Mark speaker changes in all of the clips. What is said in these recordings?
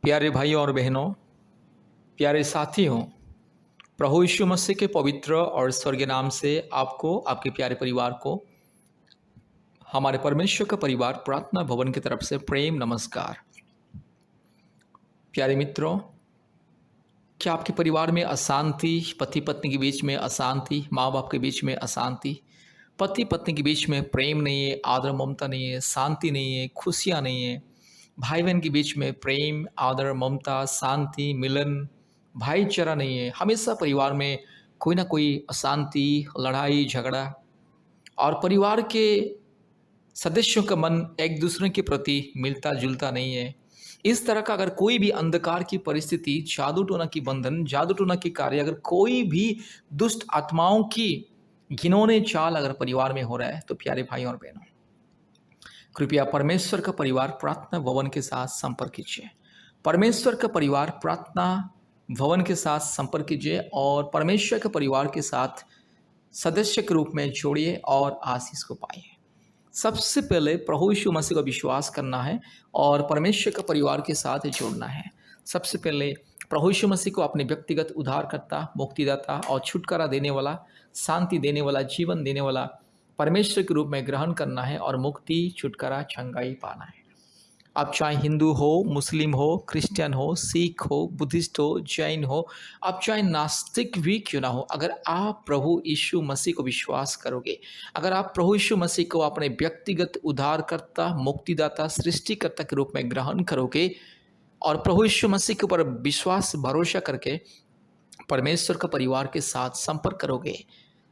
Speaker 1: प्यारे भाइयों और बहनों, प्यारे साथियों, प्रभु यीशु मसीह के पवित्र और स्वर्गीय नाम से आपको, आपके प्यारे परिवार को, हमारे परमेश्वर का परिवार प्रार्थना भवन की तरफ से प्रेम नमस्कार। प्यारे मित्रों, क्या आपके परिवार में अशांति, पति पत्नी के बीच में अशांति, माँ बाप के बीच में अशांति, पति पत्नी के बीच में प्रेम नहीं है, आदर ममता नहीं है, शांति नहीं है, खुशियाँ नहीं है, भाई बहन के बीच में प्रेम, आदर, ममता, शांति, मिलन, भाईचारा नहीं है। हमेशा परिवार में कोई ना कोई अशांति, लड़ाई, झगड़ा और परिवार के सदस्यों का मन एक दूसरे के प्रति मिलता जुलता नहीं है। इस तरह का अगर कोई भी अंधकार की परिस्थिति, जादू टोना की बंधन, जादू टोना की कार्य, अगर कोई भी दुष्ट आत्माओं की घिनौने चाल अगर परिवार में हो रहा है, तो प्यारे भाई और बहनों, कृपया परमेश्वर का परिवार प्रार्थना भवन के साथ संपर्क कीजिए। परमेश्वर का परिवार प्रार्थना भवन के साथ संपर्क कीजिए और परमेश्वर के परिवार के साथ सदस्य के रूप में जोड़िए और आशीष को पाइए। सबसे पहले प्रभु यीशु मसीह का विश्वास करना है और परमेश्वर का परिवार के साथ जोड़ना है। सबसे पहले प्रभु यीशु मसीह को अपने व्यक्तिगत उद्धारकर्ता, मुक्तिदाता और छुटकारा देने वाला, शांति देने वाला, जीवन देने वाला परमेश्वर के रूप में ग्रहण करना है और मुक्ति, छुटकारा, चंगाई पाना है। आप चाहे हिंदू हो, मुस्लिम हो, क्रिश्चियन हो, सिख हो, बुद्धिस्ट हो, जैन हो, आप चाहे नास्तिक भी क्यों ना हो, अगर आप प्रभु यीशु मसीह को विश्वास करोगे, अगर आप प्रभु यीशु मसीह को अपने व्यक्तिगत उद्धारकर्ता, मुक्तिदाता, सृष्टिकर्ता के रूप में ग्रहण करोगे और प्रभु यीशु मसीह के ऊपर विश्वास भरोसा करके परमेश्वर का परिवार के साथ संपर्क करोगे,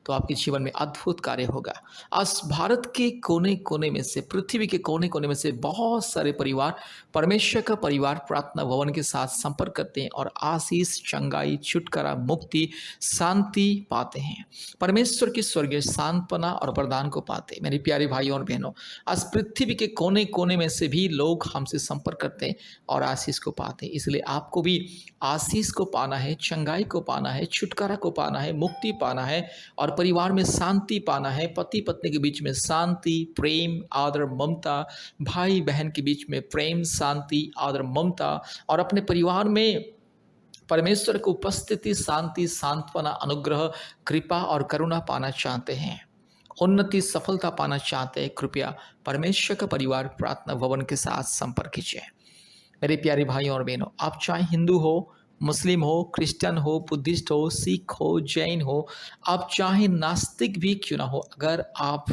Speaker 1: तो आपके जीवन में अद्भुत कार्य होगा। आज भारत के कोने कोने में से, पृथ्वी के कोने कोने में से बहुत सारे परिवार परमेश्वर का परिवार प्रार्थना भवन के साथ संपर्क करते हैं और आशीष, चंगाई, छुटकारा, मुक्ति, शांति पाते हैं। परमेश्वर की स्वर्गीय सांत्वना और वरदान को पाते हैं। मेरे प्यारे भाइयों और बहनों, आज पृथ्वी के कोने कोने में से भी लोग हमसे संपर्क करते हैं और आशीष को पाते हैं। इसलिए आपको भी आशीष को पाना है, चंगाई को पाना है, छुटकारा को पाना है, मुक्ति पाना है और परिवार में शांति पाना है। पति पत्नी के बीच में शांति, प्रेम, आदर, ममता, भाई बहन के बीच में प्रेम, शांति, आदर, ममता और अपने परिवार में परमेश्वर की उपस्थिति, शांति, सांत्वना, अनुग्रह, कृपा और करुणा पाना चाहते हैं, उन्नति, सफलता पाना चाहते हैं, कृपया परमेश्वर का परिवार प्रार्थना भवन के साथ संपर्क कीजिए। मेरे प्यारे भाइयों और बहनों, आप चाहे हिंदू हो, मुस्लिम हो, क्रिश्चियन हो, बुद्धिस्ट हो, सिख हो, जैन हो, आप चाहे नास्तिक भी क्यों ना हो, अगर आप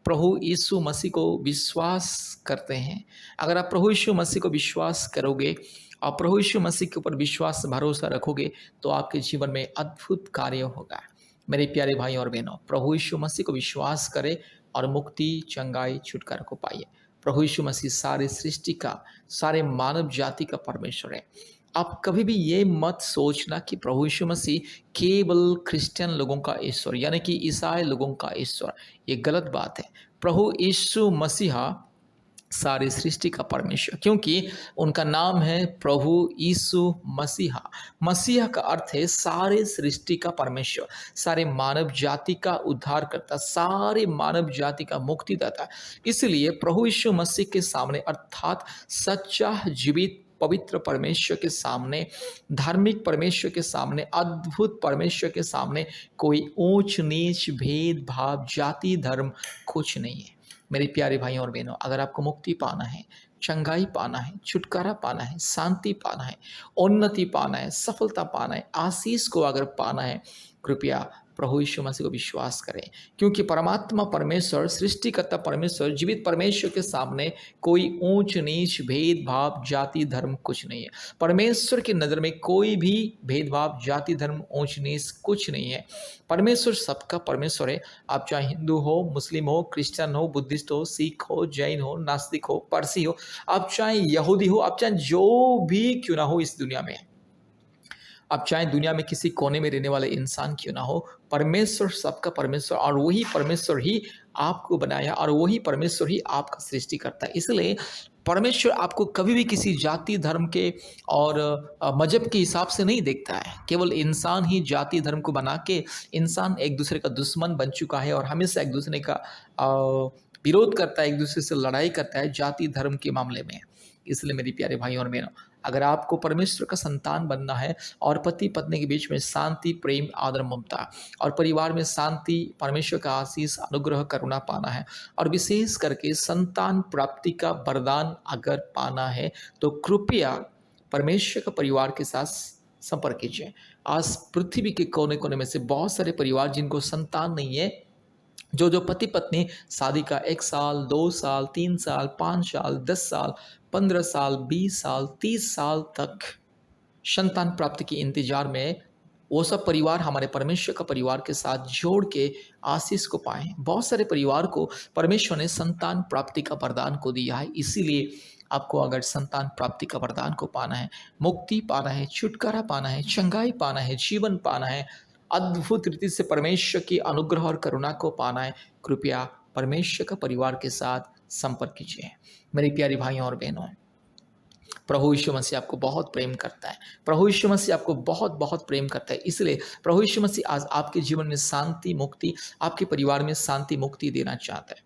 Speaker 1: प्रभु यीशु मसीह को विश्वास करते हैं, अगर आप प्रभु यीशु मसीह को विश्वास करोगे और प्रभु यीशु मसीह के ऊपर विश्वास भरोसा रखोगे, तो आपके जीवन में अद्भुत कार्य होगा। मेरे प्यारे भाई और बहनों, प्रभु यीशु मसीह को विश्वास करें और मुक्ति, चंगाई, छुटकारा को पाइए। प्रभु यीशु मसीह सारे सृष्टि का, सारे मानव जाति का परमेश्वर है। आप कभी भी ये मत सोचना कि प्रभु यीशु मसीह केवल क्रिश्चियन लोगों का ईश्वर, यानी कि ईसाई लोगों का ईश्वर, ये गलत बात है। प्रभु यीशु मसीहा सारी सृष्टि का परमेश्वर, क्योंकि उनका नाम है प्रभु यीशु मसीहा। मसीहा का अर्थ है सारे सृष्टि का परमेश्वर, सारे मानव जाति का उद्धार करता, सारे मानव जाति का मुक्तिदाता। इसलिए प्रभु यीशु मसीह के सामने, अर्थात सच्चा, जीवित, पवित्र परमेश्वर के सामने, धार्मिक परमेश्वर के सामने, अद्भुत परमेश्वर के सामने कोई ऊंच नीच, भेदभाव, जाति, धर्म कुछ नहीं है। मेरे प्यारे भाइयों और बहनों, अगर आपको मुक्ति पाना है, चंगाई पाना है, छुटकारा पाना है, शांति पाना है, उन्नति पाना है, सफलता पाना है, आशीष को अगर पाना है, कृपया प्रभु यीशु मसीह को विश्वास करें, क्योंकि परमात्मा परमेश्वर, सृष्टिकर्ता परमेश्वर, जीवित परमेश्वर के सामने कोई ऊंच नीच, भेदभाव, जाति, धर्म कुछ नहीं है। परमेश्वर की नज़र में कोई भी भेदभाव, जाति, धर्म, ऊंच नीच कुछ नहीं है। परमेश्वर सबका परमेश्वर है। आप चाहे हिंदू हो, मुस्लिम हो, क्रिश्चियन हो, बुद्धिस्ट हो, सिख हो, जैन हो, नास्तिक हो, पारसी हो, आप चाहे यहूदी हो, आप चाहे जो भी क्यों ना हो इस दुनिया में, आप चाहे दुनिया में किसी कोने में रहने वाले इंसान क्यों ना हो, परमेश्वर सबका परमेश्वर और वही परमेश्वर ही आपको बनाया और वही परमेश्वर ही आपका सृष्टि करता है। इसलिए परमेश्वर आपको कभी भी किसी जाति, धर्म के और मजहब के हिसाब से नहीं देखता है। केवल इंसान ही जाति, धर्म को बना के इंसान एक दूसरे का दुश्मन बन चुका है और हमेशा एक दूसरे का विरोध करता है, एक दूसरे से लड़ाई करता है जाति, धर्म के मामले में। इसलिए मेरे प्यारे भाइयों और बहनों, अगर आपको परमेश्वर का संतान बनना है और पति पत्नी के बीच में शांति, प्रेम, आदर, ममता और परिवार में शांति, परमेश्वर का आशीष, अनुग्रह, करुणा पाना है और विशेष करके संतान प्राप्ति का वरदान अगर पाना है, तो कृपया परमेश्वर का परिवार के साथ संपर्क कीजिए। आज पृथ्वी के कोने कोने में से बहुत सारे परिवार जिनको संतान नहीं है, जो पति पत्नी शादी का 1 साल, 2 साल, 3 साल, 5 साल, 10 साल, 15 साल, 20 साल, 30 साल तक संतान प्राप्ति के इंतजार में, वो सब परिवार हमारे परमेश्वर का परिवार के साथ जोड़ के आशीष को पाएं। बहुत सारे परिवार को परमेश्वर ने संतान प्राप्ति का वरदान को दिया है, इसीलिए आपको अगर संतान प्राप्ति का वरदान को पाना है, मुक्ति पाना है, छुटकारा पाना है, चंगाई पाना है, जीवन पाना है, अद्भुत रीति से परमेश्वर की अनुग्रह और करुणा को पाना है, कृपया परमेश्वर का परिवार के साथ संपर्क कीजिए। मेरे प्यारे भाइयों और बहनों, प्रभु यीशु मसीह आपको बहुत प्रेम करता है। प्रभु यीशु मसीह आपको बहुत बहुत प्रेम करता है। इसलिए प्रभु यीशु मसीह आज आपके जीवन में शांति, मुक्ति, आपके परिवार में शांति, मुक्ति देना चाहता है।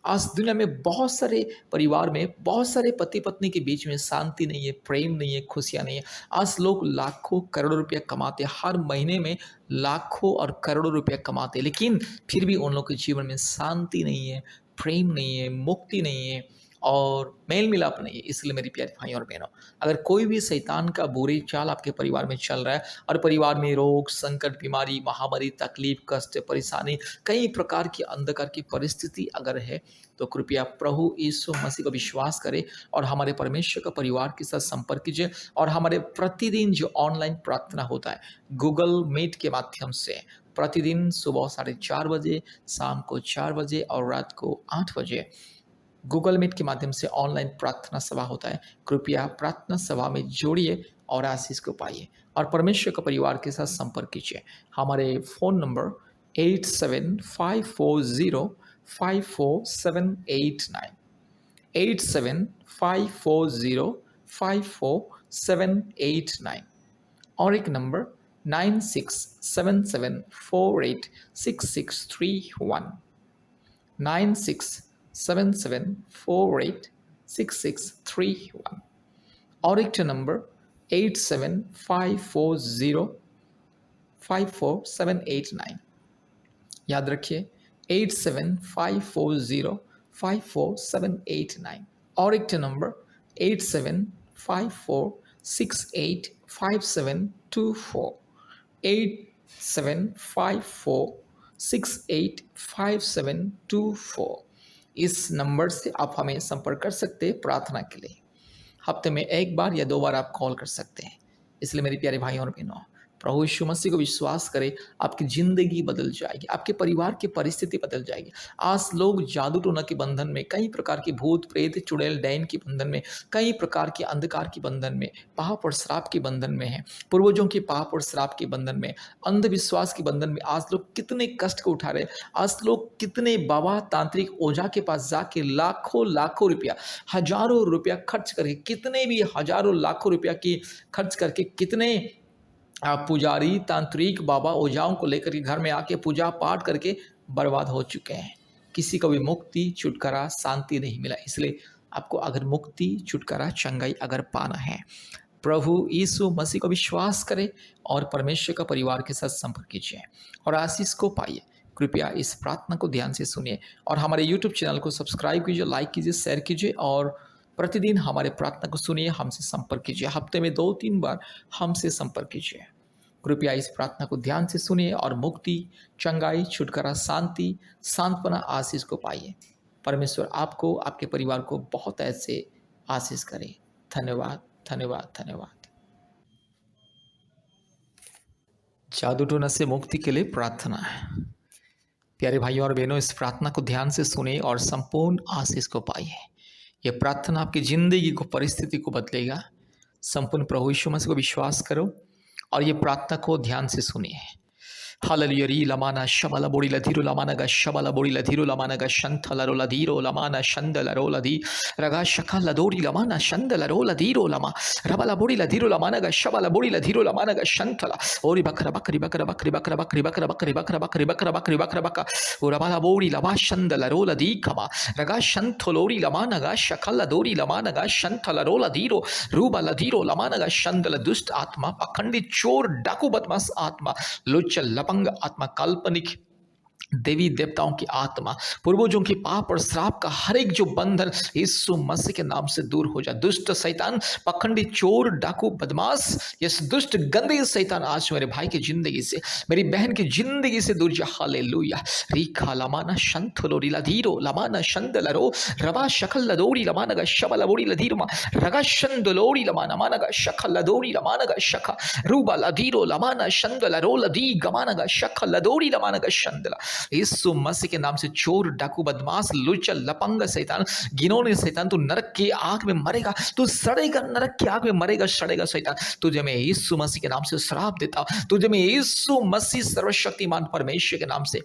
Speaker 1: आज दुनिया में बहुत सारे परिवार में, बहुत सारे पति पत्नी के बीच में शांति नहीं है, प्रेम नहीं है, खुशियाँ नहीं है। आज लोग लाखों करोड़ों रुपया कमाते हैं, हर महीने में लाखों और करोड़ों रुपया कमाते हैं, लेकिन फिर भी उन लोगों के जीवन में शांति नहीं है, प्रेम नहीं है, मुक्ति नहीं है और मेल मिलाप नहीं है। इसलिए मेरी प्यारे भाई और बहनों, अगर कोई भी शैतान का बुरी चाल आपके परिवार में चल रहा है और परिवार में रोग, संकट, बीमारी, महामारी, तकलीफ, कष्ट, परेशानी, कई प्रकार की अंधकार की परिस्थिति अगर है, तो कृपया प्रभु यीशु मसीह को विश्वास करें और हमारे परमेश्वर का परिवार के साथ संपर्क कीजिए। और हमारे प्रतिदिन जो ऑनलाइन प्रार्थना होता है गूगल मीट के माध्यम से, प्रतिदिन सुबह 4:30 बजे, शाम को 4 बजे और रात को 8 बजे गूगल मीट के माध्यम से ऑनलाइन प्रार्थना सभा होता है। कृपया प्रार्थना सभा में जोड़िए और आशीष को पाइए और परमेश्वर के परिवार के साथ संपर्क कीजिए। हमारे फ़ोन नंबर 8754054789, 8754054789 और एक नंबर 9677486631, 9677486631 और एक नंबर 8754054789। याद रखिए 8754054789 और एक नंबर 8754685724, 8754685724। इस नंबर से आप हमें संपर्क कर सकते हैं प्रार्थना के लिए। हफ्ते में 1 बार या 2 बार आप कॉल कर सकते हैं। इसलिए मेरे प्यारे भाइयों और बहनों, प्रभु यीशु मसीह को विश्वास करें, आपकी ज़िंदगी बदल जाएगी, आपके परिवार की परिस्थिति बदल जाएगी। आज लोग जादू टोना के बंधन में, कई प्रकार के भूत प्रेत, चुड़ैल डायन के बंधन में, कई प्रकार के अंधकार के बंधन में, पाप और श्राप के बंधन में हैं, पूर्वजों के पाप और श्राप के बंधन में, अंधविश्वास के बंधन में। आज लोग कितने कष्ट को उठा रहे हैं। आज लोग कितने बाबा, तांत्रिक, ओझा के पास जाके लाखों लाखों रुपया, हजारों रुपया खर्च करके, कितने भी हजारों लाखों रुपया की खर्च करके, कितने पुजारी, तांत्रिक, बाबा, ओझाओं को लेकर के घर में आके पूजा पाठ करके बर्बाद हो चुके हैं। किसी को भी मुक्ति, छुटकारा, शांति नहीं मिला। इसलिए आपको अगर मुक्ति, छुटकारा, चंगाई अगर पाना है, प्रभु यीशु मसीह को विश्वास करें और परमेश्वर का परिवार के साथ संपर्क कीजिए और आशीष को पाइए। कृपया इस प्रार्थना को ध्यान से सुनिए और हमारे यूट्यूब चैनल को सब्सक्राइब कीजिए, लाइक कीजिए, शेयर कीजिए और प्रतिदिन हमारे प्रार्थना को सुनिए, हमसे संपर्क कीजिए। हफ्ते में 2-3 बार हमसे संपर्क कीजिए। कृपया इस प्रार्थना को ध्यान से सुनिए और मुक्ति, चंगाई, छुटकारा, शांति, सांत्वना, आशीष को पाइए। परमेश्वर आपको, आपके परिवार को बहुत ऐसे आशीष करे। धन्यवाद, धन्यवाद, धन्यवाद। जादू टोना से मुक्ति के लिए प्रार्थना है। प्यारे भाइयों और बहनों, इस प्रार्थना को ध्यान से सुनिए और संपूर्ण आशीष को पाइए। यह प्रार्थना आपकी ज़िंदगी को, परिस्थिति को बदलेगा। संपूर्ण प्रभु यीशु मसीह को विश्वास करो और ये प्रार्थना को ध्यान से सुनिए। Hallelujah. Ri lamana shabala bodi la dhiru lamana ga shabala bodi la dhiru lamana ga shantala rola dhiro lamana shandala rola di raga shakala dori lamana shandala rola dhiro lama rabala bodi la dhiru lamana ga shabala bodi la dhiru lamana ga shantala ori bakra bakri bakra bakri bakra bakri bakra bakri bakra bakri bakra bakri bakra bakra urabala bodi lama shandala rola di kama raga shantolori lamana ga shakala dori lamana ga shantala rola dhiro रूबा लधीरो लमानगा शंदल दुष्ट आत्मा अखंडित चोर डाकू बदमाश आत्मा लुच्च लपंग आत्मा काल्पनिक देवी देवताओं की आत्मा पूर्वजों की पाप और श्राप का हर एक जो बंधन यीशु मसीह के नाम से दूर हो जाए। दुष्ट शैतान पखंडी चोर डाकू बदमाश यस दुष्ट गंदे शैतान आज मेरे भाई की जिंदगी से मेरी बहन की जिंदगी से दूर जा। हालेलुया। रीखा लमाना शंथलो रिलाधीरो लमाना शंदलरो रवा शकल लदोरी लमानगा शबल बोरी लधीरमा रगा शंदलोरी लमाना मानगा शकल लदोरी लमानगा शखा रूबा लधीरो लमाना शंदलरो लदी गमानगा शकल लदोरी लमानगा शंदला यीशु मसीह के नाम से चोर डाकू बदमाश लुच्चा लपंग शैतान घिनौने शैतान तू नरक की आग में मरेगा, तू सड़ेगा, नरक की आग में मरेगा सड़ेगा शैतान। तुझे मैं यीशु मसीह के नाम से श्राप देता हूं, तुझे मैं यीशु मसीह सर्वशक्तिमान परमेश्वर के नाम से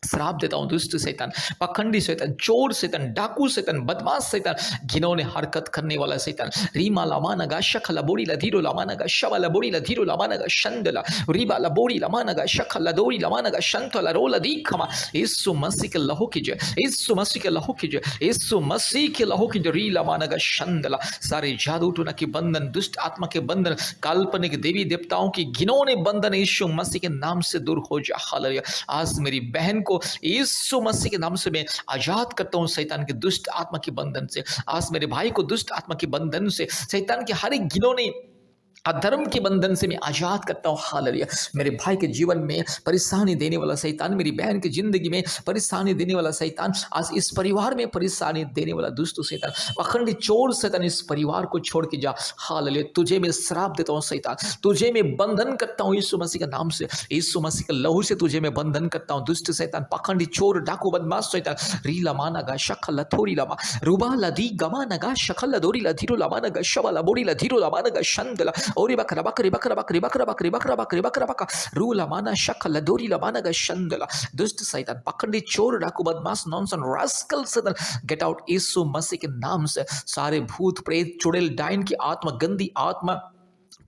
Speaker 1: श्राप देता हूं। दुष्ट शैतान, पखंडी शैतान, चोर शैतान, डाकू शैतान, बदमाश शैतान, घिनौने हरकत करने वाला शैतान, रीमा लामानगा शखला बोरी लधीरो लामानगा शबला बोरी लधीरो लामानगा शंदला रीबा लबोरी लामानगा शखला दोरी लामानगा शंतला रोला दीखमा यीशु मसीह के लहू की जय, यीशु मसीह के लहू की जय, यीशु मसीह के लहू की जय। री लामानगा शंदला सारे जादू टोना के बंधन, दुष्ट आत्मा के बंधन, काल्पनिक देवी देवताओं की घिनौने बंधन यीशु मसीह के नाम से दूर हो जा। हालेलुया। आज मेरी बहन को यीशु मसीह के नाम से मैं आजाद करता हूं शैतान के दुष्ट आत्मा के बंधन से। आज मेरे भाई को दुष्ट आत्मा के बंधन से, शैतान के हर एक घिनौने अधर्म के बंधन से मैं आजाद करता हूं। हालेलुया। मेरे भाई के जीवन में परेशानी देने वाला शैतान, मेरी बहन की जिंदगी में परेशानी देने वाला शैतान, आज इस परिवार में परेशानी देने वाला दुष्ट शैतान, पखंडी चोर शैतान, इस परिवार को छोड़ के जा। हालेलुया। तुझे मैं श्राप देता हूं शैतान, तुझे मैं बंधन करता हूं यीशु मसीह के नाम से, यीशु मसीह के लहू से तुझे मैं बंधन करता हूं। दुष्ट शैतान, पखंडी चोर डाकू बदमाश शैतान, रीला मानगा शखल थोड़ी लमा रुबा लदी गमा नगा शखल दोरी लधीरो लमा नगा शबला बोरी लधीरो लमा नगा शंदला ओरी बकरा बकरी बकरा बकरी बकरा बकरी बकरा बकरी बकरा बका रूला माना शक्ल दोरी लमाना का शंदला दुष्ट शैतान, पखंडी चोर डाकू बदमाश नॉनसन रास्कल शैतान, गेट आउट यीशु मसीह के नाम से। सारे भूत प्रेत चुड़ैल डायन की आत्मा, गंदी आत्मा,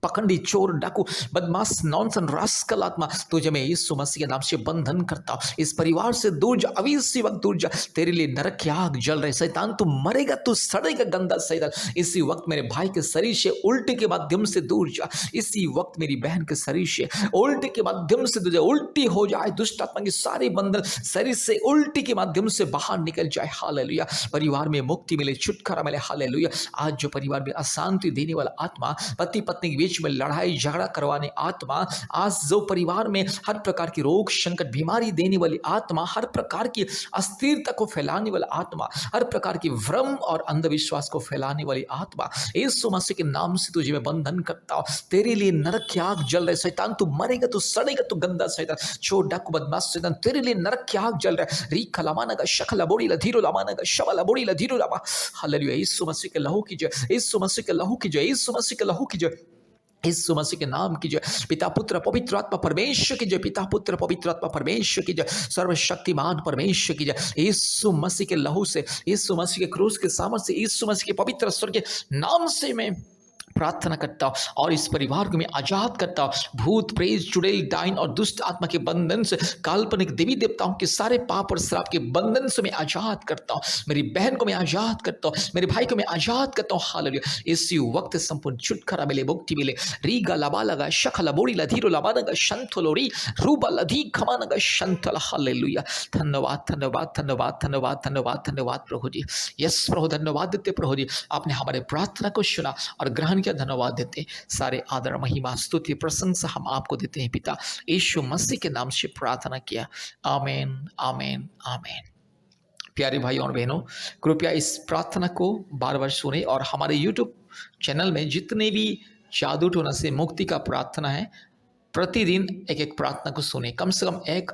Speaker 1: पखंडी चोर डाकू बदमाश नॉनसन रास्कल आत्मा, तुझे मैं यीशु मसीह के नाम से बंधन करता हूं। इस परिवार से दूर जा, अभी इसी वक्त दूर जा। तेरे लिए नरक की आग जल रहे शैतान, तू मरेगा, तू सड़ेगा गंदा शैतान। इसी वक्त मेरे भाई के शरीर से उल्टी के माध्यम से दूर जा। इसी वक्त मेरी बहन के शरीर से उल्टी के माध्यम से दूर जा, उल्टी हो जाए। दुष्ट आत्मा की सारी बंधन शरीर से उल्टी के माध्यम से बाहर निकल जाए। हालेलुया। परिवार में मुक्ति मिले, छुटकारा मिले। हालेलुया। आज जो परिवार में अशांति देने वाला आत्मा, पति पत्नी के बीच में लड़ाई झगड़ा करवाने आत्मा, आज जो परिवार में हर प्रकार की रोग संकट बीमारी देने वाली आत्मा, हर प्रकार की अस्थिरता को फैलाने वाला आत्मा, हर प्रकार की भ्रम और अंधविश्वास को फैलाने वाली आत्मा, यीशु मसीह के नाम से तुझे मैं बंधन करता हूं। तेरे लिए नरक की आग जल रही शैतान, तू मरेगा, तू सड़ेगा, तू गंदा शैतान, चोर डाकू बदमाश शैतान, तेरे लिए नरक की आग जल रहा है। रीखा लमाना का शखला बोरी लधीरो लमाना का शबला बोरी लधीरो लमा। हालेलुया। यीशु मसीह के लहू की जय, यीशु मसीह के लहू की जय, यीशु मसीह के लहू की जय, यीशु मसीह के नाम की जय। पिता पुत्र पवित्र आत्मा परमेश्वर की जय, पिता पुत्र पवित्र आत्मा परमेश्वर की जय, सर्वशक्तिमान परमेश्वर की जय। यीशु मसीह के लहू से, यीशु मसीह के क्रूस के सामर्थ्य से, यीशु मसीह के पवित्र स्वर के नाम से मैं प्रार्थना करता हूं और इस परिवार को मैं आजाद करता हूं भूत प्रेत चुड़ैल डाइन और दुष्ट आत्मा के बंधन से, काल्पनिक देवी देवताओं के सारे पाप और श्राप के बंधन से मैं आजाद करता हूं। मेरी बहन को मैं आजाद करता हूं, मेरे भाई को मैं आजाद करता हूं। हालेलुया। इसी वक्त संपूर्ण छुटकारा मिले, मुक्ति मिले। रीगा लबा लगा शखला बोरी लधीरो लबानगा शंथलोरी रूबा लधी खमानगा शंथल। हालेलुया। धन्यवाद धन्यवाद धन्यवाद धन्यवाद धन्यवाद धन्यवाद प्रभु जी। यस प्रभु, धन्यवाद देते प्रभु जी, आपने हमारे प्रार्थना को सुना और ग्रहण किया। धन्यवाद देते हैं। सारे आदर महिमा स्तुति प्रशंसा हम आपको देते हैं पिता, यीशु मसीह के नाम से प्रार्थना किया। आमीन आमीन आमीन। प्यारे भाई और बहनों, कृपया इस प्रार्थना को बार बार सुने और हमारे YouTube चैनल में जितने भी जादू टोना से मुक्ति का प्रार्थना है, प्रतिदिन एक एक प्रार्थना को सुने, कम से कम एक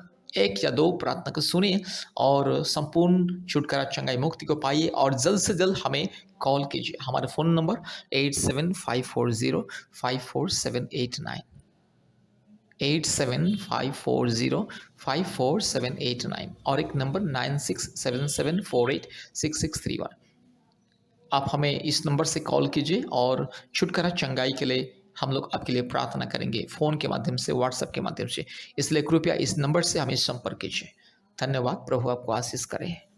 Speaker 1: या दो प्रार्थना को सुनिए और संपूर्ण छुटकारा चंगाई मुक्ति को पाइए। और जल्द से जल्द हमें कॉल कीजिए। हमारा फ़ोन नंबर 8754054789 8754054789 और एक नंबर 9677486631। आप हमें इस नंबर से कॉल कीजिए और छुटकारा चंगाई के लिए हम लोग आपके लिए प्रार्थना करेंगे, फ़ोन के माध्यम से, व्हाट्सएप के माध्यम से। इसलिए कृपया इस नंबर से हमें संपर्क कीजिए। धन्यवाद। प्रभु आपको आशीष करे।